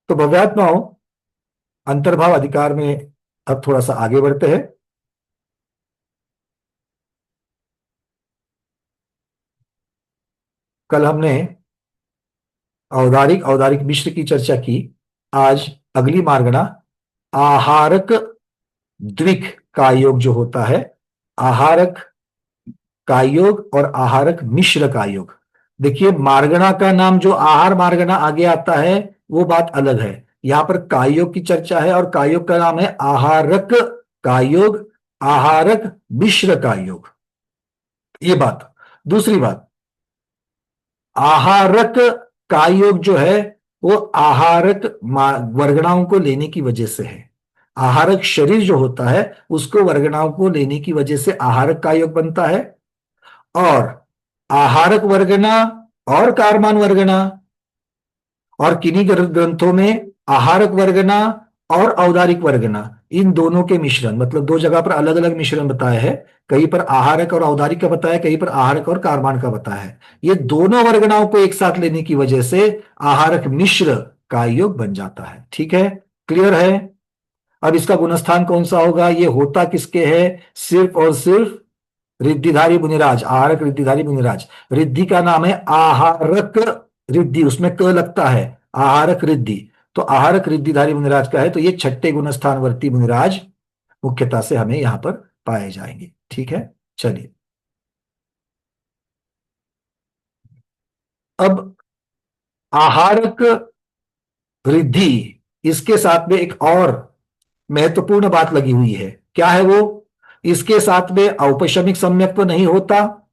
तो भव्यात्माओं, अंतर्भाव अधिकार में अब थोड़ा सा आगे बढ़ते हैं। कल हमने औदारिक औदारिक मिश्र की चर्चा की। आज अगली मार्गना आहारक द्विक का योग जो होता है, आहारक का योग और आहारक मिश्र का योग। देखिए, मार्गना का नाम जो आहार मार्गना आगे आता है वो बात अलग है। यहां पर कायोग की चर्चा है और कायोग का नाम है आहारक कायोग, आहारक मिश्र का योग। ये बात। दूसरी बात, आहारक कायोग जो है वो आहारक वर्गणाओं को लेने की वजह से है। आहारक शरीर जो होता है उसको वर्गणाओं को लेने की वजह से आहारक कायोग बनता है। और आहारक वर्गना और कारमान वर्गना, और किन्हीं ग्रंथों में आहारक वर्गना और औदारिक वर्गना, इन दोनों के मिश्रण, मतलब दो जगह पर अलग अलग मिश्रण बताया है। कहीं पर आहारक और औदारिक का बताया, कहीं पर आहारक और कारमान का बताया है। ये दोनों वर्गनाओं को एक साथ लेने की वजह से आहारक मिश्र का योग बन जाता है। ठीक है, क्लियर है। अब इसका गुणस्थान कौन सा होगा, ये होता किसके है, सिर्फ और सिर्फ रिद्धिधारी मुनिराज, आहारक रिद्धिधारी मुनिराज। रिद्धि का नाम है आहारक रिद्धि, उसमें क लगता है, आहारक रिद्धि। तो आहारक रिद्धिधारी मुनिराज का है, तो ये छठे गुणस्थानवर्ती मुनिराज मुख्यता से हमें यहां पर पाए जाएंगे। ठीक है, चलिए। अब आहारक रिद्धि, इसके साथ में एक और महत्वपूर्ण बात लगी हुई है। क्या है वो, इसके साथ में औपशमिक सम्यक्त्व नहीं होता,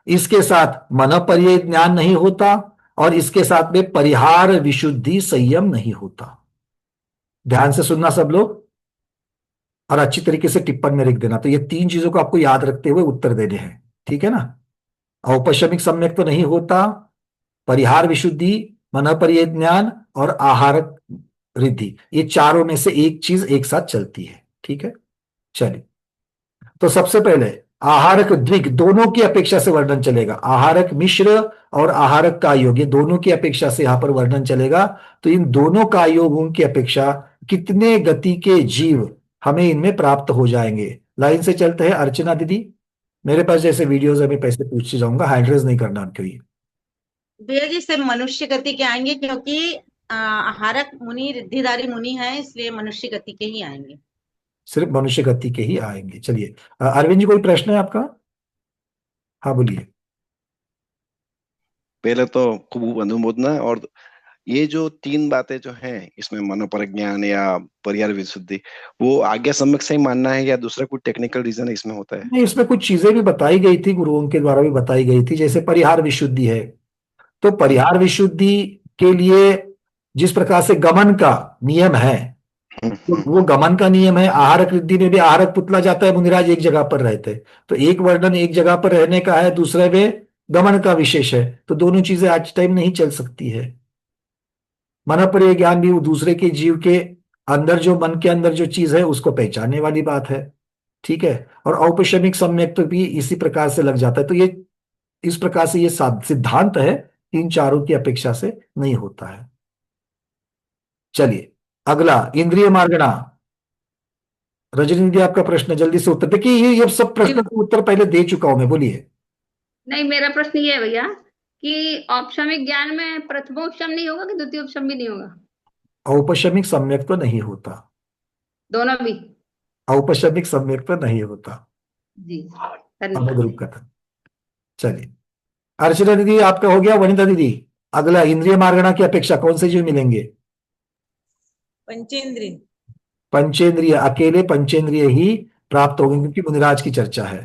इसके साथ मनःपर्यय ज्ञान नहीं होता, और इसके साथ में परिहार विशुद्धि संयम नहीं होता। ध्यान से सुनना सब लोग, और अच्छी तरीके से टिप्पण में लिख देना। तो ये तीन चीजों को आपको याद रखते हुए उत्तर देने हैं। ठीक है ना। औपशमिक सम्यक तो नहीं होता, परिहार विशुद्धि, मनःपर्यय ज्ञान और आहारक रिद्धि, ये चारों में से एक चीज एक साथ चलती है। ठीक है, चलिए। तो सबसे पहले आहारक द्विग, दोनों की अपेक्षा से वर्णन चलेगा। आहारक मिश्र और आहारक का योग, ये दोनों की अपेक्षा से यहां पर वर्णन चलेगा। तो इन दोनों का योगों की अपेक्षा कितने गति के जीव हमें इनमें प्राप्त हो जाएंगे। लाइन से चलते हैं। अर्चना दीदी, मेरे पास जैसे वीडियोज है मैं पैसे पूछते जाऊंगा, हैंड रेज नहीं करना उनके लिए। भैया जी सिर्फ मनुष्य गति के आएंगे, क्योंकि आहारक मुनि रिद्धिधारी मुनि है, इसलिए मनुष्य गति के ही आएंगे। सिर्फ मनुष्य गति के ही आएंगे। चलिए, अरविंद जी कोई प्रश्न है आपका? हाँ बोलिए। पहले तो खूब अनुमोदना। और ये जो तीन बातें जो हैं इसमें, मनोपरज्ञान या परिहार विशुद्धि, वो आज्ञा सम्यक से ही मानना है या दूसरा कोई टेक्निकल रीजन इसमें होता है? नहीं, इसमें कुछ चीजें भी बताई गई थी, गुरुओं के द्वारा भी बताई गई थी, जैसे परिहार विशुद्धि है। तो जी। परिहार विशुद्धि के लिए जिस प्रकार से गमन का नियम है, तो हम्म। वो गमन का नियम है। आहारक रिद्धि में भी आहारक पुतला जाता है, मुनिराज एक जगह पर रहते। तो एक वर्णन एक जगह पर रहने का है, दूसरे में गमन का विशेष है। तो दोनों चीजें आज टाइम नहीं चल सकती है। मनःपर्यय ज्ञान भी वो दूसरे के जीव के अंदर, जो मन के अंदर जो चीज है उसको पहचानने वाली बात है। ठीक है। और औपशमिक सम्यक तो भी इसी प्रकार से लग जाता है। तो ये इस प्रकार से ये सिद्धांत है, इन चारों की अपेक्षा से नहीं होता है। चलिए, अगला इंद्रिय मार्गणा। रजनी जी, आपका प्रश्न जल्दी से उत्तर देखिए। ये सब प्रश्न का उत्तर पहले दे चुका हूं मैं, बोलिए। नहीं, मेरा प्रश्न ये है भैया कि औपशमिक ज्ञान में प्रथमोपशम नहीं होगा कि द्वितीयोपशम भी नहीं होगा? औपशमिक सम्यक तो नहीं होता, दोनों भी? औपशमिक सम्यक तो नहीं होता। जी, धन्यवाद। अनुद्रुप कथन। चलिए, अर्चना दीदी आपका हो गया। वनिता दीदी, अगला इंद्रिय मार्गणा की अपेक्षा कौन से जीव मिलेंगे? पंचेंद्रिय। पंचेंद्रिय, अकेले पंचेंद्रिय ही प्राप्त होंगे, क्योंकि मुनिराज की चर्चा है।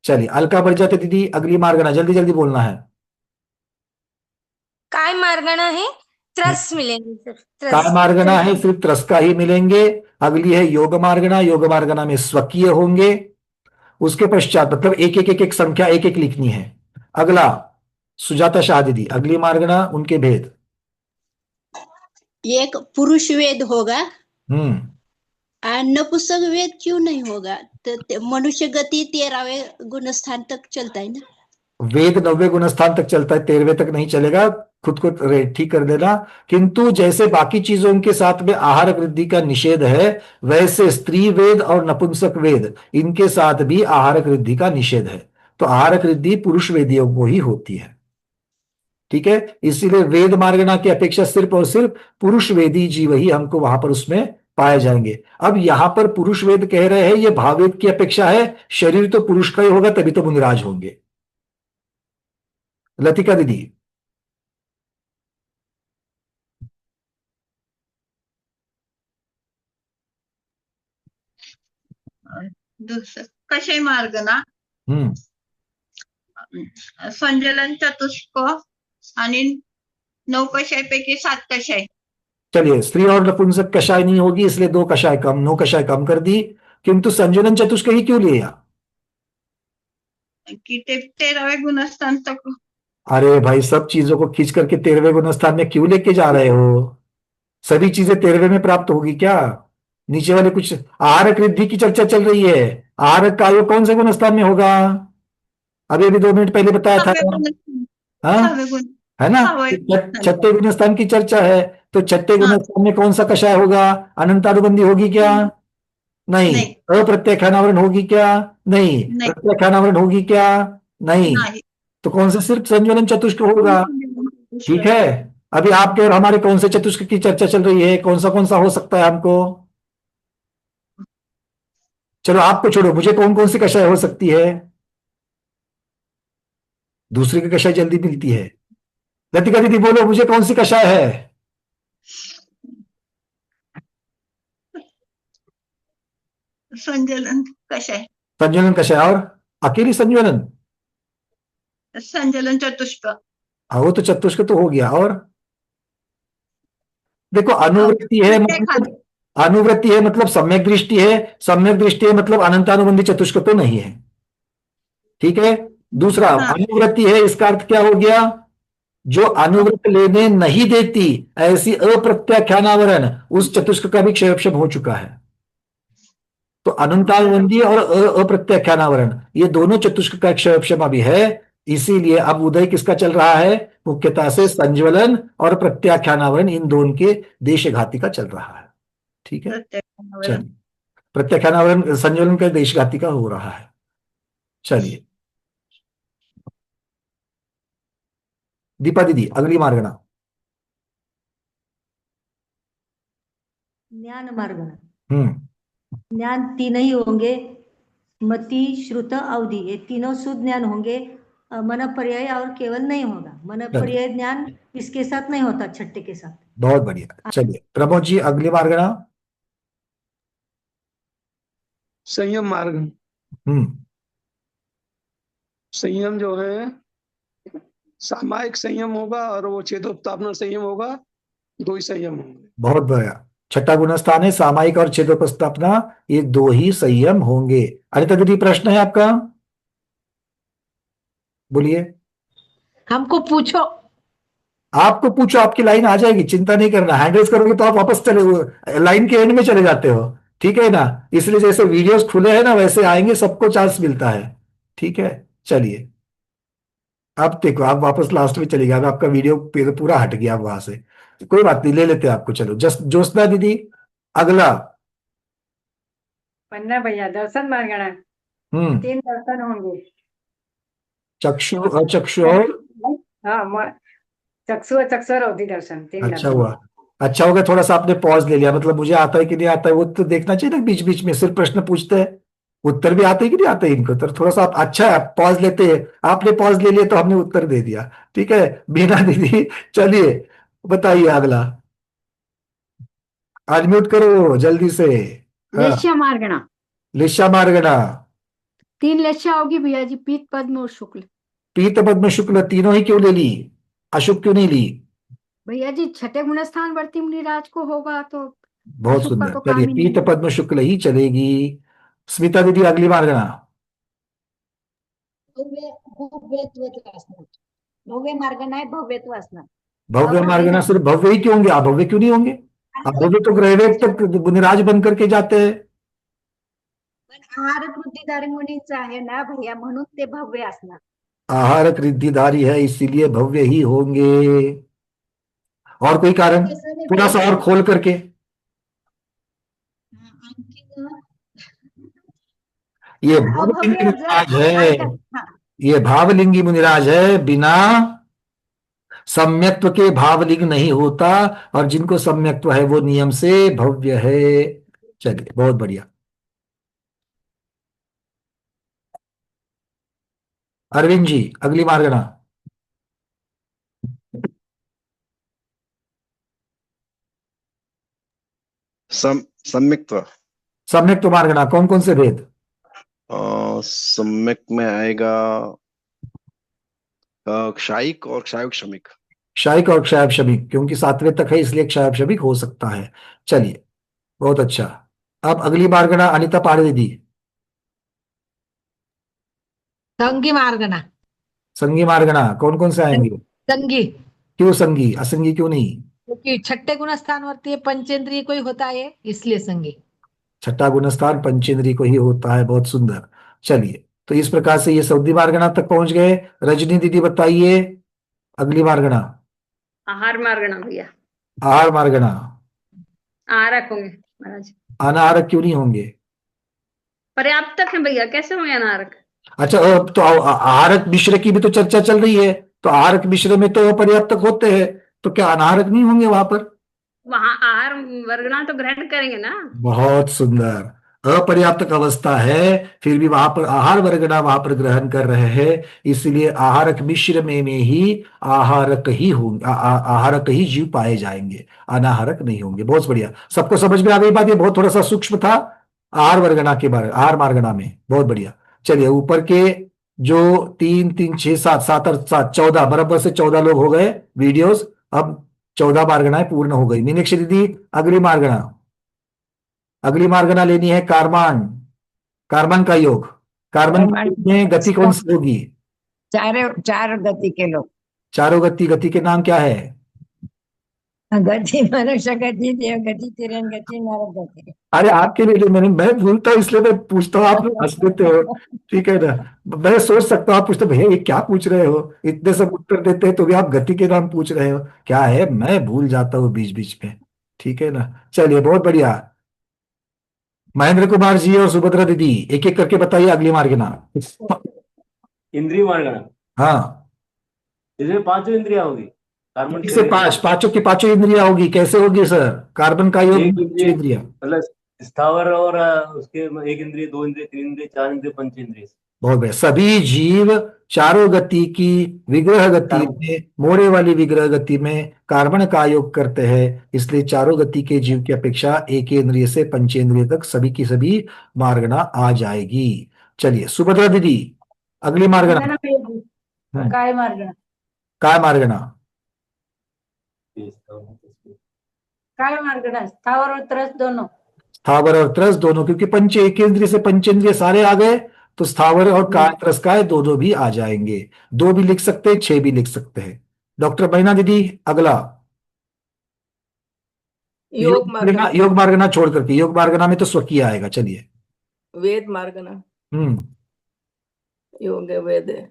चलिए, अलका बढ़ जाते दीदी, अगली मार्गणा जल्दी जल्दी बोलना है। काय मार्गना है, त्रस मिलेंगे, सिर्फ काय त्रस मार्गणा त्रस। है, सिर्फ त्रस्का ही मिलेंगे। अगली है योग मार्गणा, योग मार्गणा में स्वकीय होंगे। उसके पश्चात मतलब एक एक संख्या एक एक लिखनी है। अगला सुजाता शाह दीदी, अगली मार्गणा उनके भेद। एक पुरुष वेद होगा, हम्म नपुंसक वेद क्यों नहीं होगा? तो मनुष्य गति 13वें गुणस्थान तक चलता है ना। वेद 90 गुणस्थान तक चलता है, 13वें तक नहीं चलेगा, खुद को ठीक कर देना। किंतु जैसे बाकी चीजों के साथ में आहार वृद्धि का निषेध है, वैसे स्त्री वेद और नपुंसक वेद इनके साथ भी आहार वृद्धि का निषेध है। तो आहार वृद्धि पुरुष वेदियों को ही होती है। ठीक है, इसीलिए वेद मार्गणा की अपेक्षा सिर्फ और सिर्फ पुरुष वेदी जीव ही हमको वहां पर उसमें पाए जाएंगे। अब यहां पर पुरुष वेद कह रहे हैं, ये भाववेद की अपेक्षा है, शरीर तो पुरुष का ही होगा, तभी तो मुनिराज होंगे। लतिका दीदी। कषाय मार्ग ना, संजलन चतुष्क आणि 9 कषायपैकी 7 कषाय। चलिए, स्त्री और नपुंसक कषाय नहीं होगी, इसलिए 2 कषाय कम, 9 कषाय कम कर दी। किंतु संजनन चतुष्क ही क्यों लिया? कि ते 13वें गुणस्थान तक। अरे भाई, सब चीजों को खींच करके 13वें गुणस्थान में क्यों लेके जा रहे हो? सभी चीजें 13वें में प्राप्त होगी क्या? नीचे वाले कुछ आहारक वृद्धि की चर्चा चल रही है। आहारक का आयोग कौन से गुणस्थान में होगा? अभी अभी 2 मिनट पहले बताया था। हाँ, है ना? छठे गुणस्थान की चर्चा है, तो छठे गुणस्थान में कौन सा कषाय होगा? अनंतानुबंधी होगी क्या? नहीं। अप्रत्याख्यानावरण होगी क्या? नहीं। प्रत्याख्यानावरण होगी क्या? नहीं। तो कौन सा सिर्फ संज्वलन चतुष्क होगा? ठीक है, अभी आपके और हमारे कौन से चतुष्क की चर्चा चल रही है, कौन सा हो सकता है हमको? चलो आपको छोड़ो, मुझे कौन कौन सी कषाय हो सकती है? दूसरे की कषाय जल्दी मिलती है। लतिका दीदी बोलो, मुझे कौन सी कषाय है? संजलन कषाय। संज्वलन कषाय, और अकेली संज्वलन? संजलन चतुष्क। हाँ, वो तो चतुष्क तो हो गया। और देखो, अनुवृत्ति है मतलब, अनुवृत्ति है मतलब सम्यक दृष्टि है, सम्यक दृष्टि है मतलब अनंतानुबंधी चतुष्क तो नहीं है। ठीक है, दूसरा अनुवृत्ति है, इसका अर्थ क्या हो गया? जो अनुवृत्त लेने नहीं देती, ऐसी अप्रत्याख्यानावरण, उस चतुष्क का भी क्षयक्षम हो चुका है। तो अनंतानुबंधी और अप्रत्याख्यानावरण, ये दोनों चतुष्क का क्षयक्षम अभी है। इसीलिए अब उदय किसका चल रहा है? मुख्यतः से संज्वलन और प्रत्याख्यानावरण, इन दोनों के देशघाती का चल रहा है। ठीक है, चलिए, प्रत्याख्यानावरण संज्वलन का देशघाती का हो रहा है। चलिए दीपा दीदी, अगली मार्गणा। ज्ञान मार्गणा। ज्ञान 3 ही होंगे, मति, श्रुत, अवधि, ये तीनों शुद्ध ज्ञान होंगे। मन पर्याय और केवल नहीं होगा। मन पर्याय ज्ञान इसके साथ नहीं होता, छठे के साथ। बहुत बढ़िया। चलिए प्रमोद जी, अगली मार्गणा। संयम मार्ग। संयम जो है, सामायिक संयम होगा और वो छेदोपस्थापना संयम होगा, 2 ही संयम होंगे। बहुत बढ़िया। छठा गुणस्थान है सामायिक और छेदोपस्थापना, ये 2 ही संयम होंगे। अनिता दीदी, प्रश्न है आपका, बोलिए। हमको पूछो। आपको पूछो, आपकी लाइन आ जाएगी, चिंता नहीं करना। हैंड रेज करोगे तो आप वापस चले, लाइन के एंड में चले जाते हो। ठीक है ना? इसलिए जैसे वीडियोस खुले हैं ना, वैसे आएंगे, सबको चांस मिलता है। ठीक है, चलिए अब देखो, आप वापस लास्ट में चले गए, आपका वीडियो पूरा हट गया वहां से। कोई बात नहीं, ले लेते हैं आपको। चलो ज्योत्सना दीदी, अगला। पन्ना भैया, दर्शन मार्गणा। 3 दर्शन होंगे, चक्षु, अचक्षु और हाँ, चक्षु चक्षु और अवधि दर्शन। 3 अच्छा हुआ, अच्छा होगा थोड़ा सा आपने पॉज ले लिया, मतलब मुझे आता है कि नहीं आता है वो तो देखना चाहिए ना। बीच बीच में सिर्फ प्रश्न पूछते हैं, उत्तर भी आते हैं कि नहीं आते इनको, तो थोड़ा सा आप अच्छा है पॉज लेते हैं। आपने पॉज ले लिया तो हमने उत्तर दे दिया। ठीक है बीना दीदी, चलिए बताइए अगला। अनम्यूट करो जल्दी से। लेश्या मार्गणा। लेश्या मार्गणा 3 लेश्या होगी भैया जी, पीत, पद्म और शुक्ल। पीत, पद्म, शुक्ल, तीनों ही क्यों ले ली? अशुभ क्यों नहीं ली? भैया जी, छठे गुणस्थान वर्ती मुनिराज को होगा तो बहुत सुंदर। चलिए पीत, पद्म, शुक्ल ही चलेगी। स्मिता दीदी, अगली मार्गणा। भव्य मार्गणा है, भव्यत्व असणार। भव्य मार्गणा सिर्फ भव्य ही क्यों होंगे? अभव्य क्यों नहीं होंगे? अभव्य तो ग्रहवेद तक मुनिराज बन करके जाते हैं। पण आहार वृद्धिधारी मुनींचा आहे ना भैया, म्हणून ते भव्य असणार। आहारक रिद्धिधारी है इसीलिए भव्य ही होंगे। और कोई कारण थोड़ा सा और खोल करके? ये भावलिंगी मुनिराज है, ये भावलिंगी मुनिराज है, बिना सम्यक्त्व के भावलिंग नहीं होता, और जिनको सम्यक्त्व है वो नियम से भव्य है। चलिए बहुत बढ़िया। अरविंद जी अगली मार्गना। सम्यक्त्व। सम्यक्त्व मार्गना कौन कौन से भेद? सम्यक में आएगा क्षायिक और क्षायोक्षमिक। क्षायिक और क्षायोक्षमिक, क्योंकि सातवें तक है इसलिए क्षायोक्षमिक हो सकता है। चलिए बहुत अच्छा। अब अगली मार्गना अनिता पाड़े दी। संगी मार्गना। संगी मार्गना कौन कौन से आएंगे? संगी, क्यों संगी, असंगी क्यों नहीं? क्योंकि छठे गुण स्थान वरती पंचेंद्रिय कोई होता है इसलिए संगी। छठा गुणस्थान पंचेंद्रिय को ही होता है। बहुत सुंदर। चलिए तो इस प्रकार से ये सऊदी मार्गना तक पहुंच गए। रजनी दीदी बताइए अगली मार्गना। आहार मार्गना भैया। आहार मार्गना। आहारक होंगे महाराज। अनाहारक क्यों नहीं होंगे? पर्याप्त है भैया, कैसे होंगे अनाहारक? अच्छा तो आहारक मिश्र की भी तो चर्चा चल रही है, तो आहारक मिश्र में तो पर्याप्तक होते हैं, तो क्या अनाहारक नहीं होंगे वहां पर? वहां आहार वर्गना तो ग्रहण करेंगे ना। बहुत सुंदर। अपर्याप्तक अवस्था है फिर भी वहां पर आहार वर्गना वहां पर ग्रहण कर रहे हैं, इसलिए आहारक मिश्र में ही आहारक ही होंगे, आहारक ही जीव पाए जाएंगे, अनाहारक नहीं होंगे। बहुत बढ़िया, सबको समझ में आ गई बात? ये बहुत थोड़ा सा सूक्ष्म था आहार वर्गना के बारे, आहार मार्गना में। बहुत बढ़िया। चलिए ऊपर के जो 3 3 6 7 7 और 7 14 बराबर से 14 लोग हो गए वीडियोस। अब 14 मार्गनाएं पूर्ण हो गई। मीनाक्षी दीदी अगली मार्गना। अगली मार्गना लेनी है कार्बन। कार्बन का योग। कार्बन में गति कौन सी होगी? चार गति के लोग। चारों गति। गति के नाम क्या है? गति मनुष्य गति, देव गति, तिरन गति, नरक गति। अरे आपके लिए मैं भूलता हूँ इसलिए मैं पूछता हूँ, आप लोग हंस देते हो। ठीक है ना, मैं सोच सकता हूँ आप पूछते भैया ये क्या पूछ रहे हो, इतने सब उत्तर देते हैं तो भी आप गति के नाम पूछ रहे हो, क्या है? मैं भूल जाता हूँ बीच बीच में। ठीक है ना, चलिए बहुत बढ़िया। महेंद्र कुमार जी और सुभद्रा दीदी एक एक करके बताइए अगली मार्गना। इंद्रिय मार्गना। हाँ, इसमें 5 इंद्रिया होगी। कार्बन से 5, पांचों की पांचों इंद्रिया होगी। कैसे होगी सर? कार्बन का योग एक इंद्रिय इंद्रिया मतलब स्थावर और उसके 1 इंद्रिय, 2 इंद्रिय, 3 इंद्रिय, 4 इंद्रिय, 5 इंद्रिय। बहुत बढ़िया। सभी जीव चारों गति की विग्रह गति में, मोड़े वाली विग्रह गति में कार्बन का योग करते हैं, इसलिए चारों गति के जीव की अपेक्षा एक इंद्रिय से पंचेंद्रिय तक सभी की सभी मार्गना आ जाएगी। चलिए सुभद्रा दीदी अगली मार्गना। काय मार्गना। काय मार्गना? काय मार्गना स्थावर और त्रस दोनों। स्थावर और त्रस दोनों, क्योंकि पंच एक इंद्रिय से पंचेंद्रिय सारे आ गए, तो स्थावर और काय त्रस काय दोनों भी आ जाएंगे। 2 भी लिख सकते हैं, 6 भी लिख सकते हैं। डॉक्टर मैना दीदी अगला। योग मार्गना। योग मार्गना छोड़ करके, योग मार्गना में तो स्वकीय आएगा। चलिए वेद मार्गना। हम्म योग है, वेद है,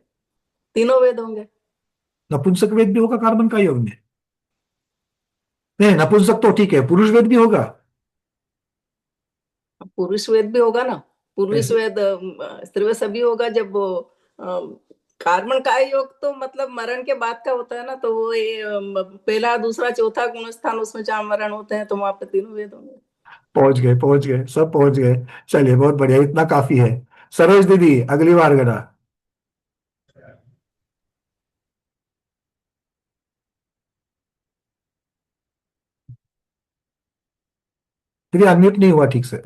तीनों वेद होंगे। नपुंसक वेद भी होगा कार्बन का योग में? नहीं, नपुंसक तो ठीक है, पुरुष वेद भी होगा। पुरुष वेद भी होगा ना, पुरुष कैसे? वेद स्त्री वेद सभी होगा। जब वो कार्बन का योग तो मतलब मरण के बाद का होता है ना, तो वो ये पहला दूसरा चौथा गुण स्थान उसमें 4 मरण होते हैं, तो वहां पे तीनों वेद होंगे। पहुंच गए, पहुंच गए, सब पहुंच गए। चलिए बहुत बढ़िया, इतना काफी है। सरोज दीदी अगली मार्गना। दीदी अनम्यूट नहीं हुआ ठीक से।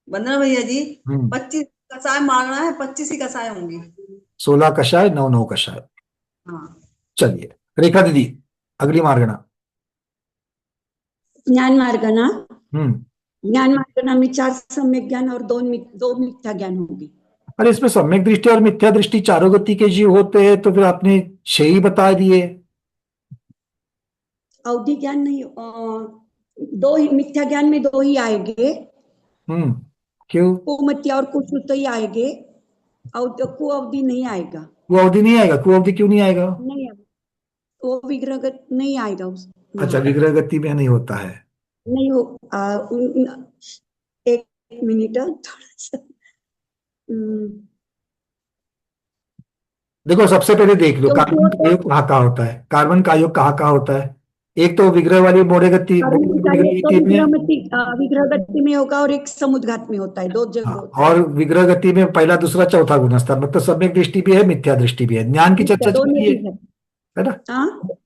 वंदना भैया जी, 25 25 कसाय मांगना है, 25 ही कसाय होंगी। 16 कषाय 9 9 कषाय। हाँ। चलिए रेखा दीदी अगली मार्गना। ज्ञान मार्गना। हम्म ज्ञान मार्गना में 4 सम्यक ज्ञान और 2 मिथ्या ज्ञान होगी। अरे इसमें सम्यक दृष्टि और मिथ्या दृष्टि चारों गति के जीव होते हैं, तो फिर आपने 6 ही बता दिए। अवधि ज्ञान नहीं, 2 ही मिथ्या ज्ञान में 2 ही आएंगे। क्यों? कुमति और कुश्रुत ही आएंगे, कु अवधि नहीं आएगा। वो अवधि नहीं आएगा? कु अवधि क्यों नहीं आएगा? नहीं आएगा, वो विग्रह नहीं आएगा अच्छा, विग्रह गति में नहीं होता है। नहीं हो। एक मिनट थोड़ा सा। देखो, सबसे पहले देख लो तो कार्बन का योग कहाँ कहाँ होता है। कार्बन का योग कहाँ कहाँ होता है? एक तो विग्रह वाली मोड़े गति विग्रह गति में होगा और एक समुद्घात में होता है, दो जगह होता है। और विग्रह गति में पहला दूसरा चौथा गुणस्तर, मतलब सम्यक दृष्टि भी है, मिथ्या दृष्टि भी है। ज्ञान की चर्चा चल रही है ना?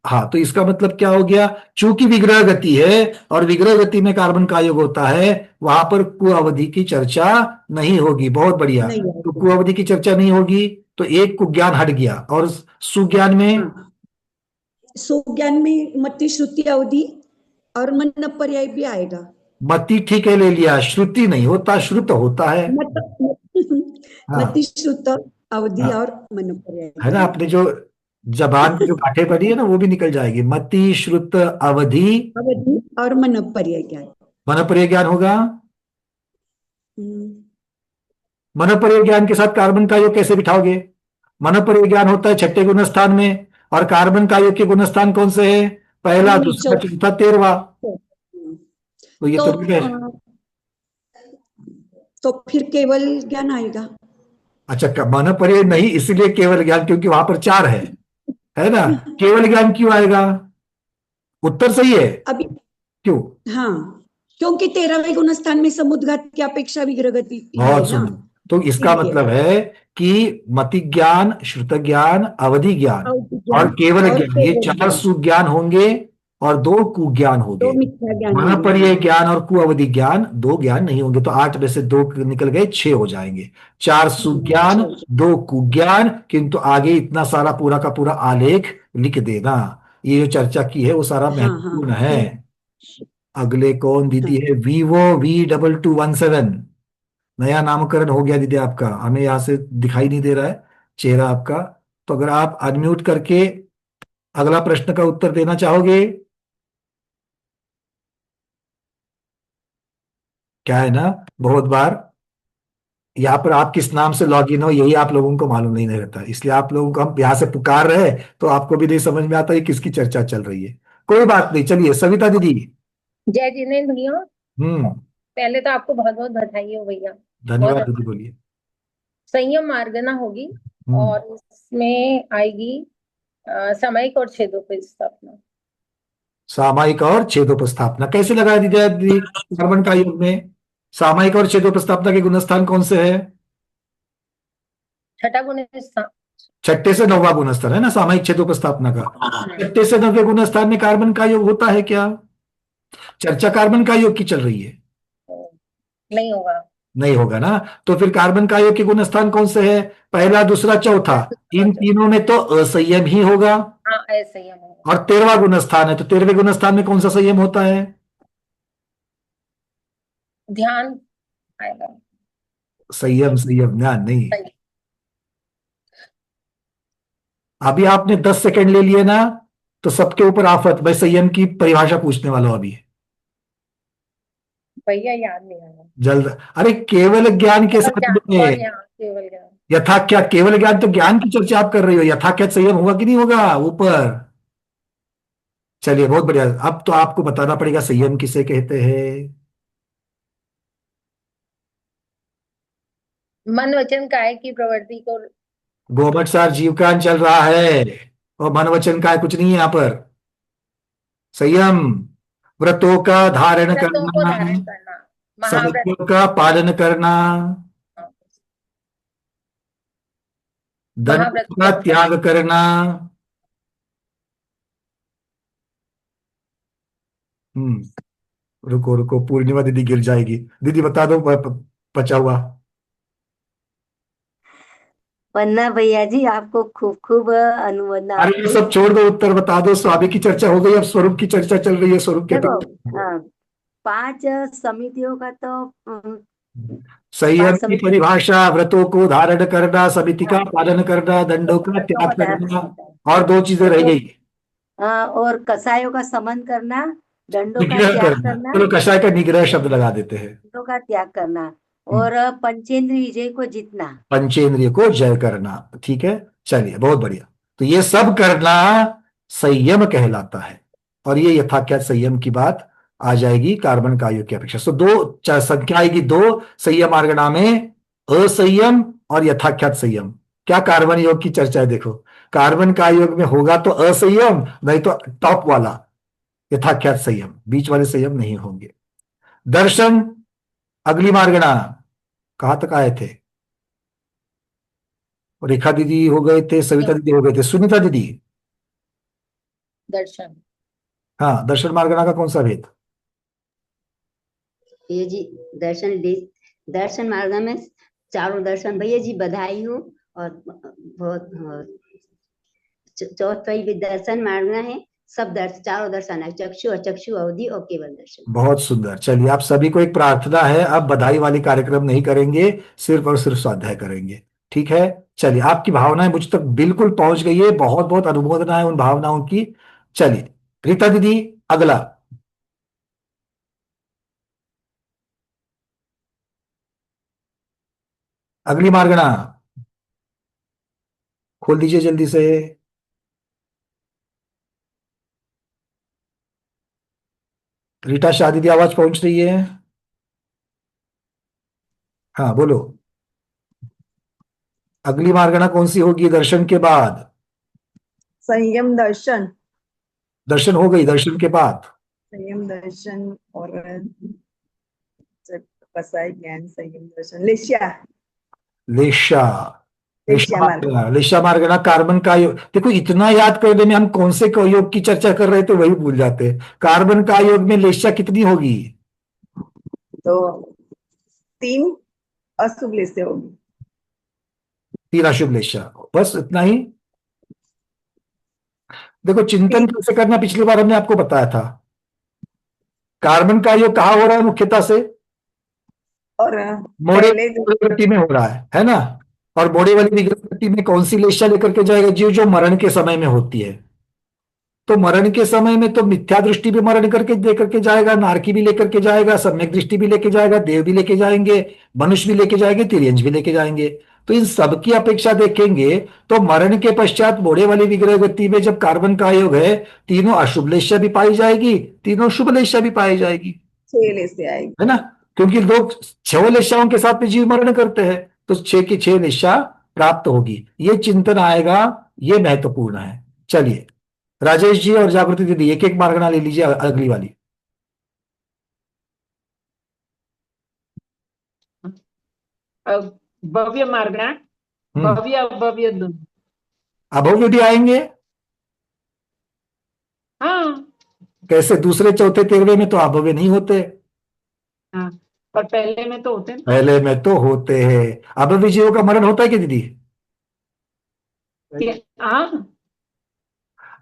हाँ, तो इसका मतलब क्या हो गया? चूंकि विग्रह गति है और विग्रह गति में कार्बन का योग होता है, वहां पर कु अवधि की चर्चा नहीं होगी। बहुत बढ़िया। तो कु अवधि की चर्चा नहीं होगी तो एक कुज्ञान हट गया। और सुज्ञान में? सुज्ञान में मति, श्रुति, अवधि और मन पर्याय भी आएगा। मति ठीक है, ले लिया। श्रुति नहीं होता, श्रुत होता है। मति, श्रुत, अवधि और मन पर्याय है ना? आपने जो जबान की जो गांठें पड़ी है ना, वो भी निकल जाएगी। मति, श्रुत, अवधि और मन पर्याय ज्ञान। मन पर्याय ज्ञान होगा। मन पर्याय ज्ञान के साथ कार्बन का योग कैसे बिठाओगे? मन पर्याय ज्ञान होता है छठे गुणस्थान में, और कार्बन का योग के गुणस्थान कौन से है? पहला, दूसरा, चौथा, 13वां। तो ये तो फिर केवल ज्ञान आएगा। अच्छा, मन पर्याय नहीं, इसलिए केवल ज्ञान, क्योंकि वहां पर 4 है ना? केवल ज्ञान क्यों आएगा? उत्तर सही है अभी। क्यों? हाँ, क्योंकि 13वें गुणस्थान में समुद्घात की अपेक्षा विग्रह गति है बहुत ना। सुंदर। तो इसका मतलब है कि मति ज्ञान, श्रुत ज्ञान, अवधि ज्ञान और केवल ज्ञान, ये 4 सुज्ञान होंगे और 2 कुज्ञान होंगे। मन पर्याय ज्ञान और कु अवधि ज्ञान 2 ज्ञान नहीं होंगे। तो 8 में से 2 निकल गए, 6 हो जाएंगे। 4 सुज्ञान, 2 कुज्ञान। किंतु आगे इतना सारा पूरा का पूरा आलेख लिख देना। ये जो चर्चा की है वो सारा महत्वपूर्ण है। अगले कौन दीदी है? Vivo V2217, नया नामकरण हो गया दीदी आपका। हमें यहां से दिखाई नहीं दे रहा है चेहरा आपका। तो अगर आप अनम्यूट करके अगला प्रश्न का उत्तर देना चाहोगे। क्या है ना, बहुत बार यहाँ पर आप किस नाम से लॉग इन हो यही आप लोगों को मालूम नहीं रहता, इसलिए आप लोगों को हम यहाँ से पुकार रहे हैं तो आपको भी नहीं समझ में आता है किसकी चर्चा चल रही है। कोई बात नहीं, चलिए सविता दीदी। जय जिनेन्द्र भैया। हम्म, पहले तो आपको बहुत बहुत बधाई हो भैया। धन्यवाद दीदी, बोलिए। संयम मार्गना होगी और इसमें आएगी सामयिक और छेदोपस्थापना। सामयिक और छेदोपस्थापना कैसे लगाया दीदी कार्बन का योग में? सामयिक और छेदोपस्थापना के गुणस्थान कौन से है? छठा गुणस्थान, छठे से 9वां गुणस्थान है ना सामयिक छेदोपस्थापना का। छठे से 9वें गुणस्थान में कार्बन का योग होता है क्या? चर्चा कार्बन का योग की चल रही है। नहीं होगा। नहीं होगा ना। तो फिर कार्बन का योग के गुणस्थान कौन से है? पहला, दूसरा, चौथा। इन तीनों में तो असंयम ही होगा। हाँ, असंयम होगा। और 13वां गुणस्थान है, तो 13वें गुणस्थान में कौन सा संयम होता है? ध्यान आएगा। संयम, संयम, ध्यान नहीं। अभी आपने 10 सेकंड ले लिए ना, तो सबके ऊपर आफत। भाई संयम की परिभाषा पूछने वाला हूं अभी। भैया याद नहीं आ रहा जल्द। अरे केवल ज्ञान के साथ में केवल ज्ञान। यथा क्या केवल ज्ञान, तो ज्ञान की चर्चा आप कर रही हो। यथा क्या संयम होगा कि नहीं होगा ऊपर? चलिए बहुत बढ़िया। अब तो आपको बताना पड़ेगा संयम किसे कहते हैं। मन वचन काय की प्रवृत्ति को। गोमट सार जीवकान चल रहा है और मन वचन काय कुछ नहीं है यहाँ पर। संयम व्रतों का धारण करना, समितियों का पालन करना, दंड का त्याग करना। रुको रुको, पूर्णिमा दीदी गिर जाएगी। दीदी बता दो बचा हुआ। वन्ना भैया जी आपको खूब खूब अनुमोदन। अरे ये सब छोड़ दो, उत्तर बता दो। स्वामी की चर्चा हो गई, अब स्वरूप की चर्चा चल रही है। स्वरूप के 5 समितियों का तो संयम की परिभाषा व्रतों को धारण करना, समिति का पालन करना, दंडों का त्याग करना, और 2 चीजें रह गई। और कसायों का समन करना, दंडों का त्याग करना। चलो कषाय का निग्रह शब्द लगा देते हैं। दंडों का त्याग करना, और पंचेंद्रिय विजय को जीतना। पंचेंद्रिय को जय करना, ठीक है, चलिए बहुत बढ़िया। तो ये सब करना संयम कहलाता है, और ये यथाख्यात संयम की बात आ जाएगी कार्बन का योग की अपेक्षा। तो दो संख्या आएगी, दो संयम मार्गना में, असंयम और यथाख्यात संयम। क्या कार्बन योग की चर्चा है, देखो कार्बन का योग में होगा तो असंयम, नहीं तो टॉप वाला यथाख्यात संयम, बीच वाले संयम नहीं होंगे। दर्शन अगली मार्गना, कहां तक आए थे? रेखा दीदी हो गए थे, सविता दीदी हो गए थे, सुनीता दीदी। दर्शन। हाँ, दर्शन मार्गना का कौन सा भेद? भैया जी दर्शन मार्ग में चारों दर्शन, भैया जी बधाई हो। और बहुत चौथा भी दर्शन मार्गना है, सब दर्शन, चारों दर्शन है, चक्षु अचक्षु अवधि और केवल दर्शन। बहुत सुंदर। चलिए, आप सभी को एक प्रार्थना है, अब बधाई वाली कार्यक्रम नहीं करेंगे, सिर्फ और सिर्फ स्वाध्याय करेंगे, ठीक है। चलिए, आपकी भावनाएं मुझ तक बिल्कुल पहुंच गई है, बहुत बहुत अनुमोदना है उन भावनाओं की। चलिए रीता दीदी, अगला। अगली मार्गना खोल दीजिए जल्दी से। रीटा शाह दीदी, आवाज पहुंच रही है? हाँ बोलो। अगली मार्गना कौन सी होगी दर्शन के बाद? संयम दर्शन। दर्शन हो गई, दर्शन के बाद संयम दर्शन और कसाई ज्ञान, संयम दर्शन, लेश्या। लेशा। लेश्या मार्ग। लेशा मार्गना कार्बन का योग। देखो, इतना याद करने में हम कौन से योग की चर्चा कर रहे थे वही भूल जाते हैं। कार्बन का योग में लेशा कितनी होगी? तो 3 अशुभ लेश्या होगी। 3 अशुभ लेशा, बस इतना ही। देखो, चिंतन कैसे करना पिछली बार हमने आपको बताया था। कार्बन का योग कहाँ हो रहा है मुख्यतः से? और मोड़े विग्रह में हो रहा है ना। और मोड़े वाली विग्रह में कौन सी लेशा लेकर के जाएगा? जो मरण के समय में होती है। तो मरण के समय में तो मिथ्या दृष्टि भी मरण करके लेकर के जाएगा, नारकी भी लेकर के जाएगा, सम्यक दृष्टि भी लेके जाएगा, देव भी लेके जाएंगे, मनुष्य भी लेके जाएंगे, तिर्यंश भी लेके जाएंगे। तो इन सब की अपेक्षा देखेंगे तो मरण के पश्चात मोड़े वाली विग्रह गति में जब कार्बन का योग है, तीनों अशुभ लेशा भी पाई जाएगी, तीनों शुभ लेशा भी पाई जाएगी, 6 लेश्या आएगी, है ना। क्योंकि लोग 6 लेशाओं के साथ में जीव मरण करते हैं, तो 6 की 6 लेशा प्राप्त होगी। ये चिंतन आएगा, ये महत्वपूर्ण है। चलिए राजेश जी और जागृति दीदी, एक एक मार्गना ले लीजिए अगली वाली। भव्य मार्गना, भव्य अभव्य दोनों। अभव्य भी आएंगे? हाँ। कैसे? दूसरे चौथे तेरहवें में तो अभव्य नहीं होते। हाँ, पर पहले में तो होते हैं। पहले में तो होते हैं। अभव्य जीवों का मरण होता है कि दीदी? हाँ,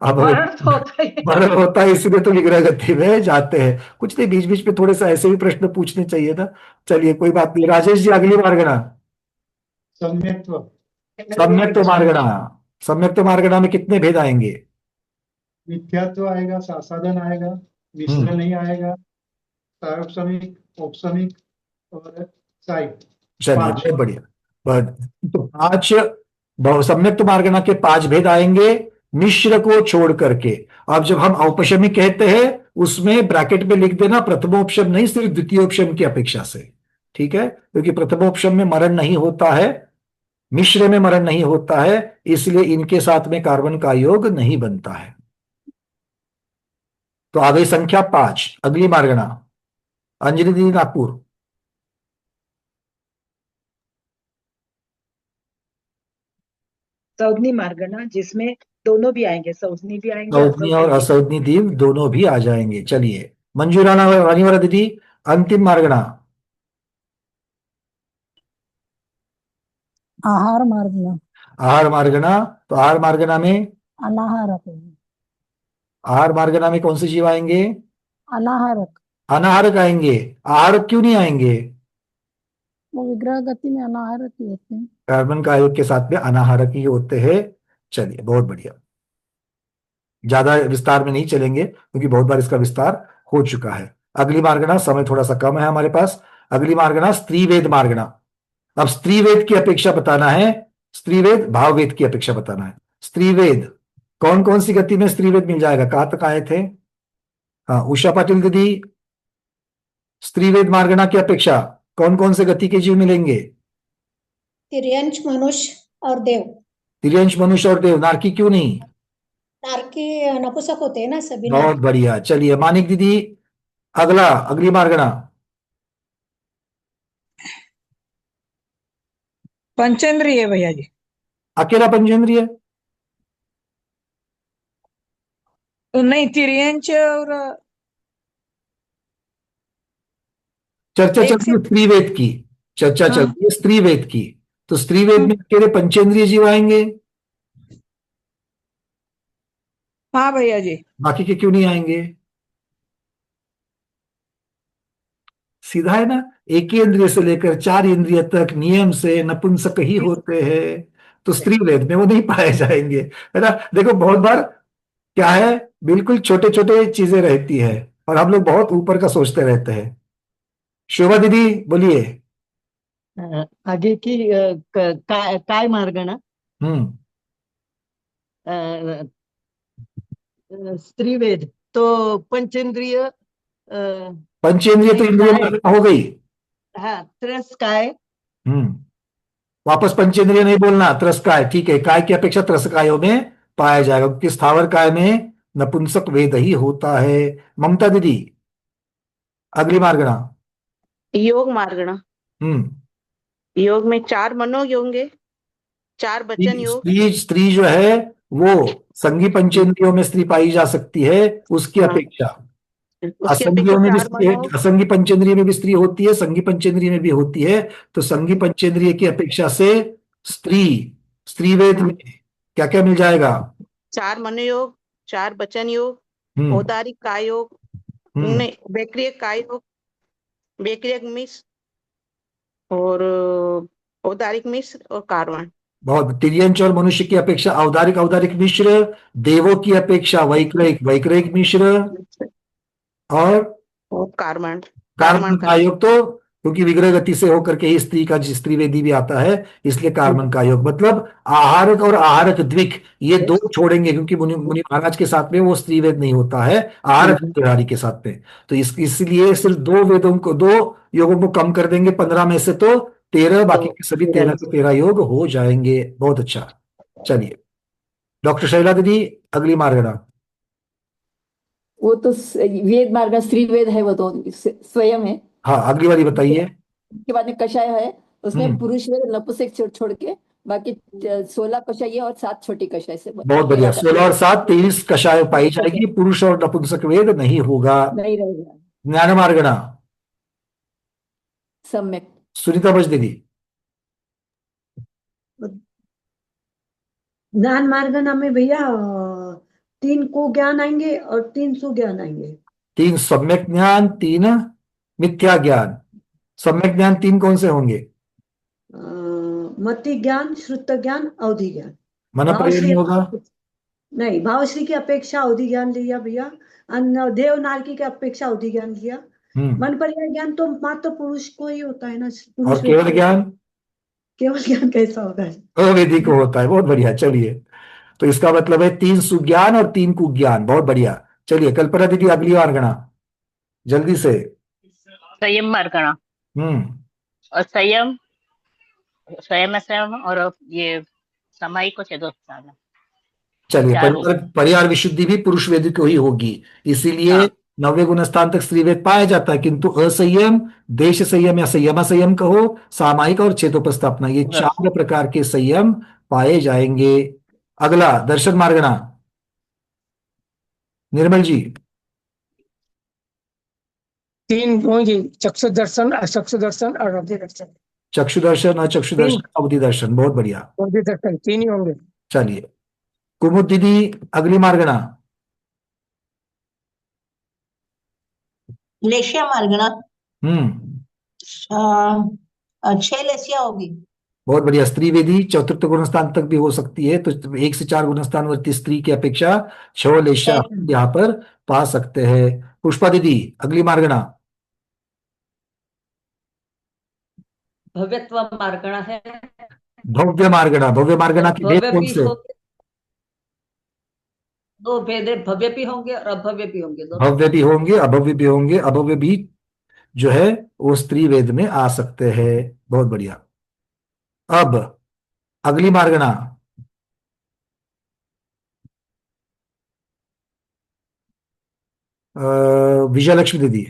मरण होता है, इसलिए तो विग्रह गति में जाते हैं। कुछ नहीं, बीच बीच में थोड़े सा ऐसे भी प्रश्न पूछने चाहिए था। चलिए कोई बात नहीं। राजेश जी, अगली मार्गना। सम्यक्त्व मार्गना। सम्यक्त्व मार्गना में कितने भेद आएंगे? मिथ्यात्व आएगा, साधन आएगा, मिश्र नहीं आएगा, सार्वसमिक, औपसमिक और साइक। चलिए बहुत बढ़िया। तो 5 सम्यक्त्व मार्गना के 5 भेद आएंगे मिश्र को छोड़ करके। अब जब हम औपशमिक कहते हैं उसमें ब्रैकेट में लिख देना प्रथमोपशम नहीं, सिर्फ द्वितीयोपशम की अपेक्षा से, ठीक है। क्योंकि प्रथमोपशम में मरण नहीं होता है, मिश्र में मरण नहीं होता है, इसलिए इनके साथ में कार्बन का योग नहीं बनता है। तो आ गई संख्या 5। अगली मार्गना अंजलि दीदी, नागपुर। सौधनी मार्गना, जिसमें दोनों भी आएंगे, सौधनी भी आएंगे, सौधनी और असौधनी दीव दोनों भी आ जाएंगे। चलिए मंजू रानीवाला दीदी, अंतिम मार्गना। आहार मार्गना। आहार मार्गना, तो आहार मार्गना में अनाहारक। आहार मार्गना में कौन से जीव आएंगे? अनाहारक। अनाहारक आएंगे। आहारक क्यों नहीं आएंगे? वो विग्रह गति में अनाहारक ही होते हैं। कार्बन का आयोग के साथ में अनाहारक ही होते हैं। चलिए बहुत बढ़िया। ज्यादा विस्तार में नहीं चलेंगे क्योंकि बहुत बार इसका विस्तार हो चुका है। अगली मार्गना, समय थोड़ा सा कम है हमारे पास। अगली मार्गना स्त्रीवेद मार्गना। अब स्त्रीवेद की अपेक्षा बताना है, स्त्रीवेद भाववेद की अपेक्षा बताना है। स्त्रीवेद कौन कौन सी गति में स्त्रीवेद मिल जाएगा, कहां तक आए थे? हाँ उषा पाटिल दीदी, स्त्रीवेद मार्गना की अपेक्षा कौन कौन से गति के जीव मिलेंगे? तिर्यंश, मनुष्य और देव। तिर्यंश, मनुष्य और देव। नारकी क्यों नहीं? नारकी नपुंसक होते हैं ना सभी बहुत नारकी। बढ़िया। चलिए मानिक दीदी, अगली मार्गना। पंचेंद्रिय भैया जी। अकेला पंचेंद्रिय? नहीं, तिर्यंश और चर्चा एक चलती से है स्त्रीवेद की, चर्चा हाँ चलती है स्त्रीवेद की। तो स्त्रीवेद में अकेले पंचेंद्रिय जीव आएंगे, हाँ भैया जी। बाकी के क्यों नहीं आएंगे? सीधा है ना, एक ही इंद्रिय से लेकर 4 इंद्रिय तक नियम से नपुंसक ही होते हैं, तो स्त्रीवेद में वो नहीं पाए जाएंगे, है ना। देखो बहुत बार क्या है, बिल्कुल छोटे छोटे चीजें रहती है और हम लोग बहुत ऊपर का सोचते रहते हैं। शोभा दीदी बोलिए। आगे की काय मार्ग ना, हम्म स्त्रीवेद तो पंचेंद्रिय, पंचेंद्रिय तो इंद्रिय में हो गई। हाँ त्रस काय। हम्म वापस पंचेंद्रिय नहीं बोलना, त्रसकाय ठीक है। काय की अपेक्षा त्रसकायों में पाया जाएगा, क्योंकि स्थावर काय में नपुंसक वेद ही होता है। ममता दीदी, अगली मार्गना। योग मार्गना। हम्म योग में 4 मनोयोग होंगे, 4 वचन योग। स्त्री स्त्री जो है वो संगी पंचेंद्रियों में स्त्री पाई जा सकती है, उसकी हाँ, अपेक्षा उसकी असंगियों अपेक्षा में भी 4 स्त्री है, मनोयोग। असंगी पंचेंद्रिय में भी स्त्री होती है, संगी पंचेंद्रिय में भी होती है। तो संगी पंचेंद्रिय की अपेक्षा से स्त्री स्त्रीवेद में क्या क्या मिल जाएगा? 4 मनोयोग, 4 वचन योग, हम्म औदारिक काय योग, हम्म नहीं वैक्रिय काय योग, वैक्रिय मिश्र और औदारिक मिश्र और कार्बन। बहुत। तिर्यंच और मनुष्य की अपेक्षा औदारिक औदारिक मिश्र, देवों की अपेक्षा वैक्रयिक वैक्रयिक मिश्र, और कार्बन कार्बन का का योग। तो क्योंकि विग्रह गति से होकर के ही स्त्री का स्त्रीवेदी भी आता है, इसलिए कार्बन का योग। मतलब आहारक और आहारक द्विक ये दो छोड़ेंगे, क्योंकि मुनि मुनि महाराज के साथ में वो स्त्रीवेद नहीं होता है, आहारक त्रिधारी के साथ में। तो इसलिए सिर्फ 2 वेदों को, 2 योगों को कम कर देंगे 15 में से, तो 13, बाकी के सभी 13 के 13 योग हो जाएंगे। बहुत अच्छा। चलिए डॉक्टर शैला दीदी, अगली मार्गना। वो तो वेद मार्ग स्त्री वेद है, वो तो स्वयं है। हाँ अगली वाली बताइए। उसके बाद में कषाय है, उसमें हम्म पुरुष वेद नपुंसक छोड़ के बाकी 16 कषाय और 7 छोटी कषाय से बहुत बढ़िया। 16 और 7 23 कषाय पाई जाएगी, पुरुष और नपुंसक वेद नहीं होगा। नहीं रहेगा। ज्ञान मार्गना सम्यक। सुनीता बज दीदी। ज्ञान मार्गना में भैया 3 को ज्ञान आएंगे और 3 सुज्ञान आएंगे। 3 सम्यक ज्ञान, 3 मिथ्या ज्ञान। सम्यक ज्ञान 3 कौन से होंगे? मति ज्ञान, श्रुत ज्ञान, अवधि ज्ञान। मन पर्याय नहीं होगा? नहीं, भावश्री की अपेक्षा अवधि ज्ञान लिया भैया, देव नारकी की अपेक्षा अवधि ज्ञान लिया। मन पर्याय ज्ञान तो मात्र पुरुष को ही होता है ना। और केवल ज्ञान? केवल ज्ञान कैसा होगा? अवैधिक होता है। बहुत बढ़िया। चलिए तो इसका मतलब है 3 सुज्ञान और 3 कुज्ञान। बहुत बढ़िया। चलिए कल्पना दीदी, अगली मार्गना जल्दी से। संयम मार्गना। हम्म और संयम और ये सामायिक को छेदोत्तान। चलिए परिहार विशुद्धि भी पुरुष वेद को ही होगी, इसीलिए 90 गुण स्थान तक स्त्रीवेद पाया जाता है। किंतु असंयम, देश संयम या संयम संयम कहो, सामायिक और छेदोपस्थापना, ये 4 प्रकार के संयम पाए जाएंगे। अगला दर्शन मार्गना, निर्मल जी। 3 होंगे, चक्षु दर्शन, अचक्षु दर्शन और अवधि दर्शन। चक्षु दर्शन, अचक्षु दर्शन, अवधि दर्शन। बहुत बढ़िया। अवधि दर्शन 3 ही होंगे। चलिए कुमुद दीदी, अगली मार्गना। लेशिया मार्गना। 6 लेशिया होगी। बहुत बढ़िया। स्त्री वेदी चतुर्थ गुण स्थान तक भी हो सकती है, तो 1 से 4 गुण स्थान वर्ती स्त्री की अपेक्षा 6 लेशा यहाँ पर पा सकते हैं। पुष्पा दीदी, अगली मार्गना। भव्यत्व मार्गणा है। भव्य मार्गणा के भेद भव्य कौन भी से? होंगे, दो भेद है, भव्य भी होंगे और अभव्य भी होंगे, दोनों। भव्य भी होंगे, अभव्य भी होंगे। अभव्य भी जो है वो स्त्री वेद में आ सकते हैं। बहुत बढ़िया। अब अगली मार्गणा, विजयलक्ष्मी दीदी।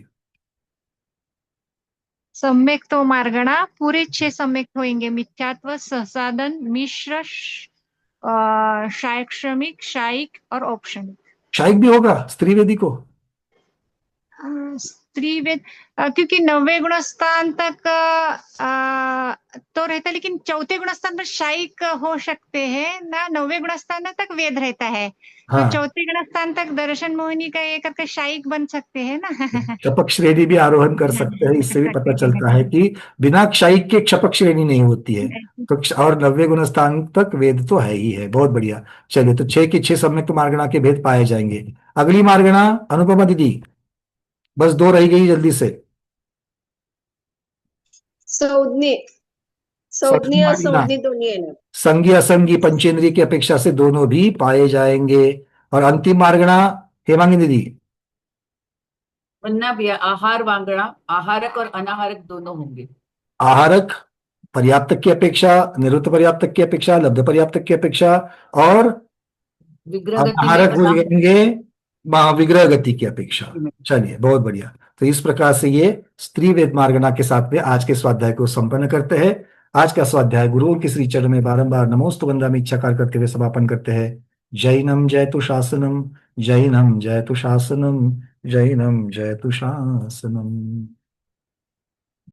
सम्यक तो मार्गणा पूरे 6 सम्यक होंगे, मिथ्यात्व, सहसाधन, मिश्र, शायक्षमिक, शायिक और औपशमिक। शायिक भी होगा स्त्री वेदी को? स्त्री वेद क्योंकि 90 गुणस्थान तक तो रहता है, लेकिन चौथे गुणस्थान पर शायिक हो सकते हैं ना। 90 गुणस्थान तक वेद रहता है, तो हाँ, चौथे गुणस्थान तक दर्शन मोहिनी का ये करके शायिक बन सकते हैं ना। क्षपक श्रेणी भी आरोहण कर सकते हैं। इससे भी पता चलता है कि बिना क्षायिक के क्षपक श्रेणी नहीं होती है। तो और 90 गुण स्थान तक वेद तो है ही है। बहुत बढ़िया। चलिए, तो 6 के 6 सम्यक मार्गणा के भेद पाए जाएंगे। अगली मार्गणा अनुपमा दीदी, बस 2 रह गई, जल्दी से। संज्ञी संज्ञी और संज्ञी दोनों है ना। संज्ञी असंज्ञी पंचेंद्रिय की अपेक्षा से दोनों भी पाए जाएंगे। और अंतिम मार्गणा हेमांगी दीदी। वरना भैया आहार वांगणा, आहारक और अनाहारक दोनों होंगे। आहारक पर्याप्तक की अपेक्षा, निरुक्त पर्याप्तक की अपेक्षा, लब्ध पर्याप्तक की अपेक्षा, और विग्रह गति में अनाहारक हो अनाहारक जाएंगे महाविग्रह गति की अपेक्षा। चलिए, बहुत बढ़िया। तो इस प्रकार से ये स्त्री वेद मार्गणा के साथ में आज के स्वाध्याय को संपन्न करते हैं। आज का स्वाध्याय गुरुओं के श्री चरण में बारंबार नमोस्तु वंदना में इच्छाकार करते हुए समापन करते हैं। जैनम जयतु शासनम, जैनम जयतु शासनम, जैनम जयतु शासनम।